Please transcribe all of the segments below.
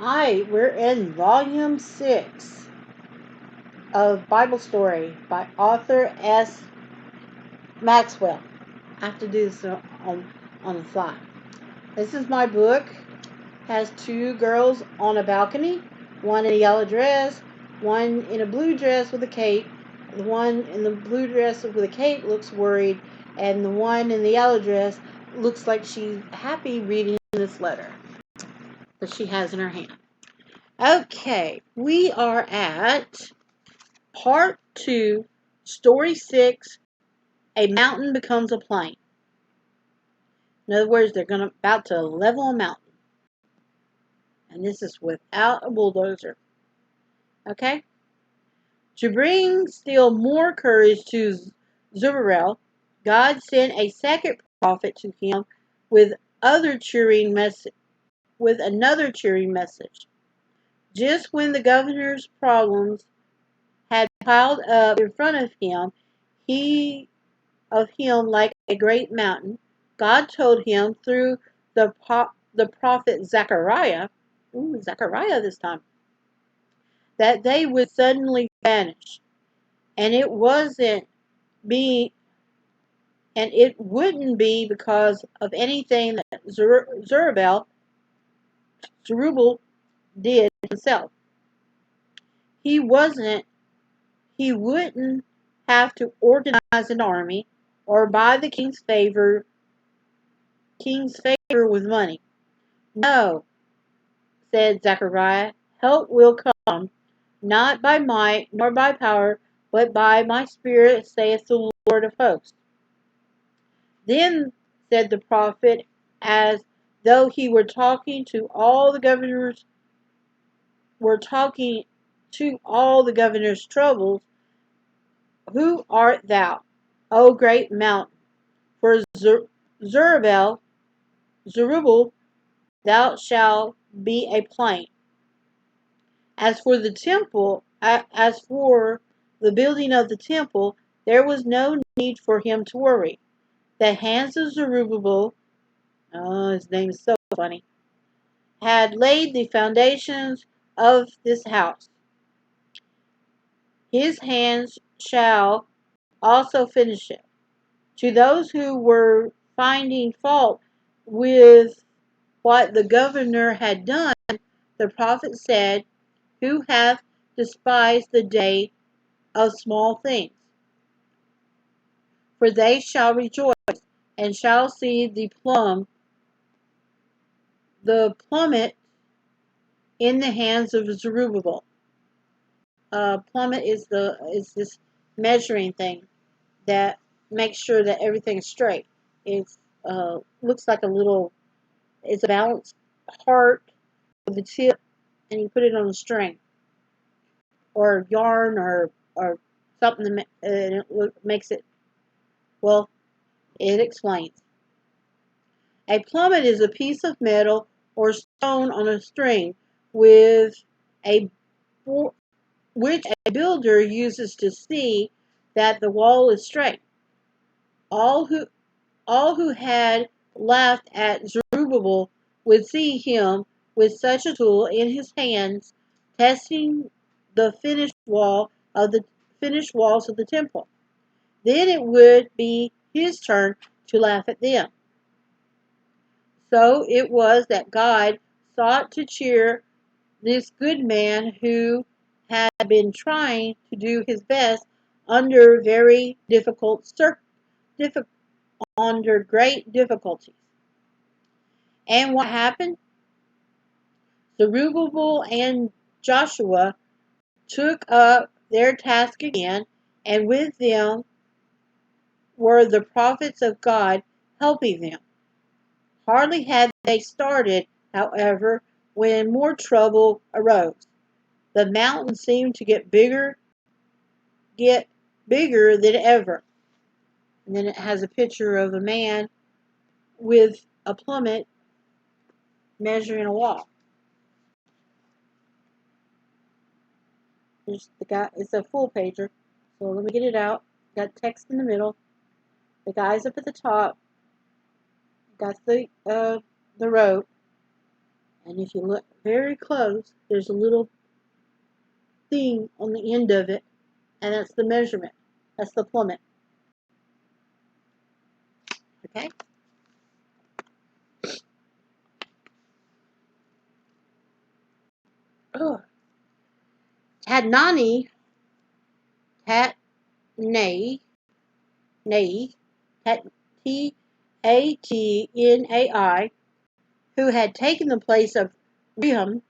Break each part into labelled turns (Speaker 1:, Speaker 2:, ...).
Speaker 1: We're in volume 6 of Bible Story by Arthur S Maxwell. I have to do this on the fly. This is my book. Has two girls on a balcony, one in a yellow dress, one in a blue dress with a cape. The one in the blue dress with a cape looks worried, and the one in the yellow dress looks like she's happy reading this letter that she has in her hand. Okay, we are at part 2, story 6, a mountain becomes a plain. In other words, they're about to level a mountain. And this is without a bulldozer. Okay? To bring still more courage to Zerubbabel, God sent a second prophet to him with another cheering message. Just when the governor's problems had piled up in front of him, like a great mountain, God told him through the prophet Zechariah, Zechariah this time, that they would suddenly vanish, and it wouldn't be because of anything that Zerubbabel did himself. He wouldn't have to organize an army or buy the king's favor with money. No, said Zechariah, help will come, not by might nor by power, but by my spirit, saith the Lord of hosts. Then said the prophet, as though he were talking to all the governor's troubles, who art thou, O great mountain? For Zerubbabel, thou shalt be a plain. As for the building of the temple, there was no need for him to worry. The hands of Zerubbabel, his name is so funny, had laid the foundations of this house. His hands shall also finish it. To those who were finding fault with what the governor had done, the prophet said, who hath despised the day of small things? For they shall rejoice, and shall see the plummet in the hands of Zerubbabel. Plummet is this measuring thing that makes sure that everything is straight. It looks like it's a balanced heart with a tip, and you put it on a string or yarn or something, and it makes it. Well, it explains. A plummet is a piece of metal or stone on a string with which a builder uses to see that the wall is straight. All who had laughed at Zerubbabel would see him with such a tool in his hands, testing the finished walls of the temple. Then it would be his turn to laugh at them. So it was that God sought to cheer this good man who had been trying to do his best under under great difficulties. And what happened? Zerubbabel and Joshua took up their task again, and with them were the prophets of God helping them. Hardly had they started, however, when more trouble arose. The mountain seemed to get bigger than ever. And then it has a picture of a man with a plummet measuring a wall. There's the guy. It's a full pager. So let me get it out. Got text in the middle. The guy's up at the top. Got the rope. And if you look very close, there's a little thing on the end of it, and that's the measurement. That's the plummet. Okay? Ugh. Tadnani, Tatnai, Tatnai, who had taken the place of Rehum,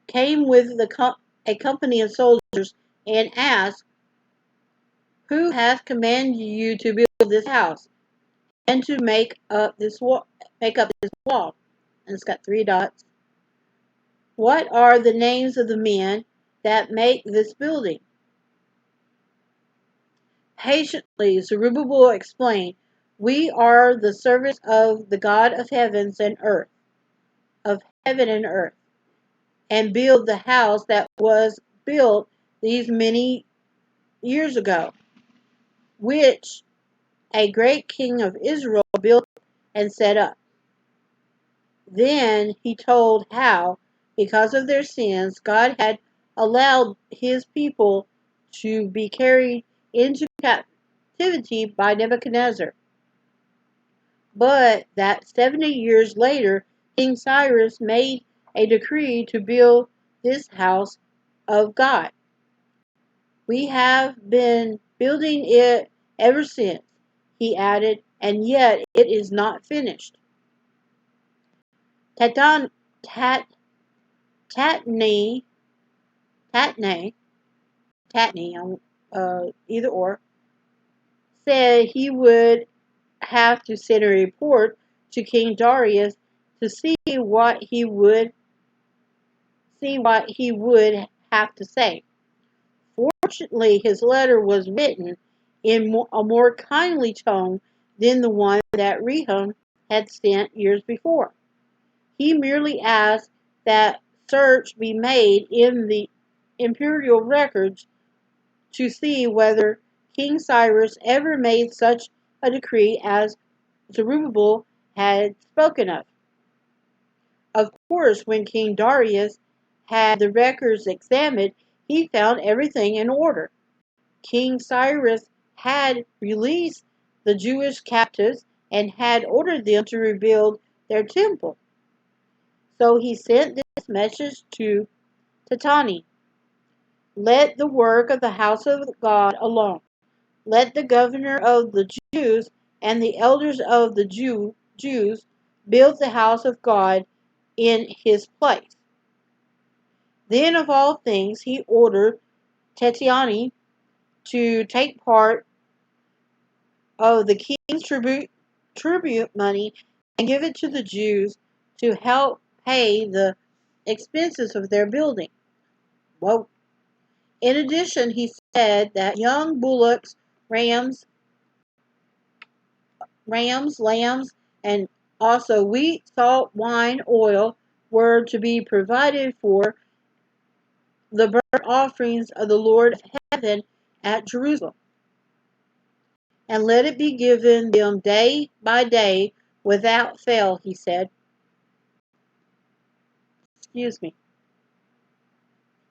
Speaker 1: came with a company of soldiers and asked, "Who hath commanded you to build this house and to make up this wall?" And it's got three dots. "What are the names of the men that make this building?" Patiently Zerubbabel explained, "We are the servants of the God of heaven and earth, and build the house that was built these many years ago, which a great king of Israel built and set up." Then he told how, because of their sins, God had allowed his people to be carried into captivity by Nebuchadnezzar, but that 70 years later, King Cyrus made a decree to build this house of God. "We have been building it ever since," he added, "and yet it is not finished." Tatan, Tat, Tatnai, Tatnai, Tatnai, either or, said he would have to send a report to King Darius to see what he would have to say. Fortunately, his letter was written in a more kindly tone than the one that Rehum had sent years before. He merely asked that search be made in the imperial records to see whether King Cyrus ever made such a decree as Zerubbabel had spoken of. Of course, when King Darius had the records examined, he found everything in order. King Cyrus had released the Jewish captives and had ordered them to rebuild their temple. So he sent this message to Tatani: "Let the work of the house of God alone. Let the governor of the Jews and the elders of the Jews build the house of God in his place." Then of all things he ordered Tatiani to take part of the king's tribute money and give it to the Jews to help pay the expenses of their building. Whoa. In addition, he said that young bullocks, rams, lambs, and also wheat, salt, wine, oil were to be provided for the burnt offerings of the Lord of heaven at Jerusalem. "And let it be given them day by day without fail," he said. Excuse me.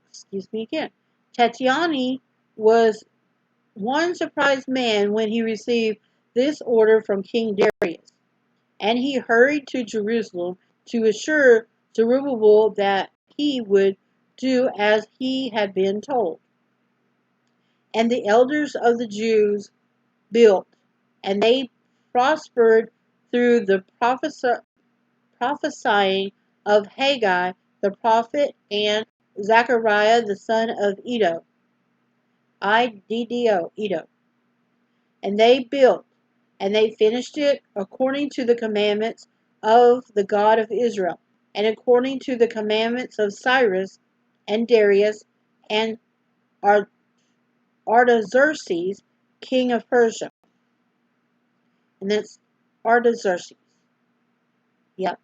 Speaker 1: Excuse me again. Tatiani was one surprised man when he received this order from King Darius, and he hurried to Jerusalem to assure Zerubbabel that he would do as he had been told. And the elders of the Jews built, and they prospered through the prophesying of Haggai the prophet and Zechariah the son of Iddo. Iddo. And they built, and they finished it according to the commandments of the God of Israel, and according to the commandments of Cyrus and Darius and Artaxerxes, king of Persia. And that's Artaxerxes. Yep,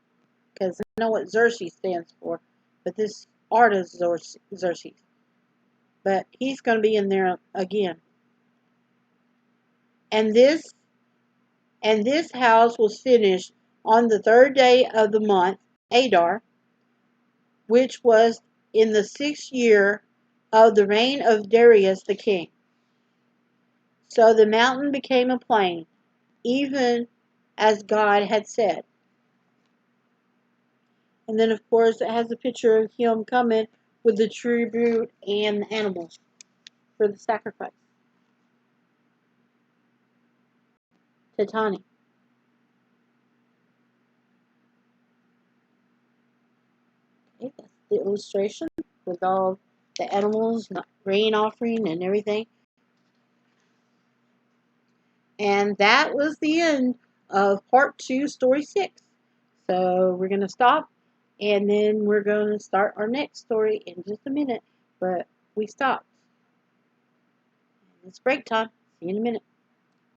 Speaker 1: because I know what Xerxes stands for, but this Artaxerxes. But he's going to be in there again. And this house was finished on the third day of the month, Adar, which was in the 6th year of the reign of Darius the king. So the mountain became a plain, even as God had said. And then, of course, it has a picture of him coming with the tribute and the animals for the sacrifice. Titani. Okay, that's the illustration with all the animals, grain offering, and everything. And that was the end of part 2, story 6. So we're going to stop, and then we're going to start our next story in just a minute. But we stopped. It's break time. See you in a minute.